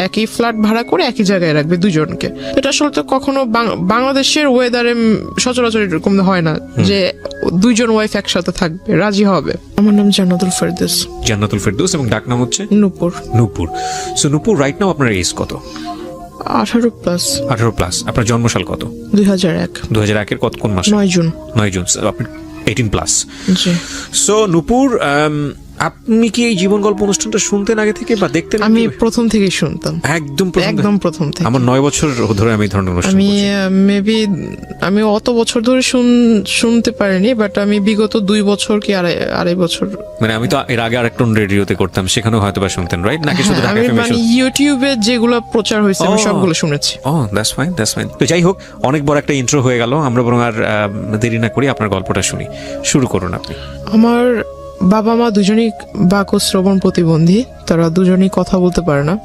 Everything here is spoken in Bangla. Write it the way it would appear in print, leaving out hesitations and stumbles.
একই ফ্ল্যাট ভাড়া করে একই জায়গায় রাখবে দুজনকে। এটা আসলে তো কখনো বাংলাদেশের ওয়েদারে সচরাচর এরকম হয় না যে দুইজন ওয়াইফ একসাথে থাকবে, রাজি হবে। আমার নাম জান্নাতুল ফেরদৌস। জান্নাতুল ফেরদৌস, এবং ডাক নাম হচ্ছে নূপুর। নূপুর। সো নূপুর, রাইট নাও আপনার এজ কত? 18+। 18+। আপনার জন্মসাল কত? 2001। 2001-এর কোন মাসে? 9 জুন। 9 জুন। আপনি 18+। জি। সো নূপুর, আপনি কি এই জীবন গল্প অনুষ্ঠানটা শুনতেন আগে থেকে বা দেখতেন? আমি প্রথম থেকেই শুনতাম, একদম প্রথম থেকে। আমার 9 বছর ধরে আমি এই ধরনের অনুষ্ঠান আমি করছি। আমি অত বছর ধরে শুনতে পারিনি, বাট আমি বিগত 2 বছর কি আড়াই বছর, মানে আমি তো এর আগে আরেকটা রেডিওতে করতাম, সেখানেও হয়তো বা শুনতেন, রাইট? নাকি শুধু ঢাকা আমি এফএম? মানে ইউটিউবে যেগুলো প্রচার হয়েছে আমি সবগুলো শুনেছি। That's fine, that's fine. তো যাই হোক, অনেক বড় একটা ইন্ট্রো হয়ে গেল, আমরা বরং আর দেরি না করি আপনার গল্পটা শুনি। শুরু করুন আপনি। আমার বাবা মা দুজনেই বাক ও শ্রবণ প্রতিবন্ধী, তারা দুজনেই কথা বলতে পারে না।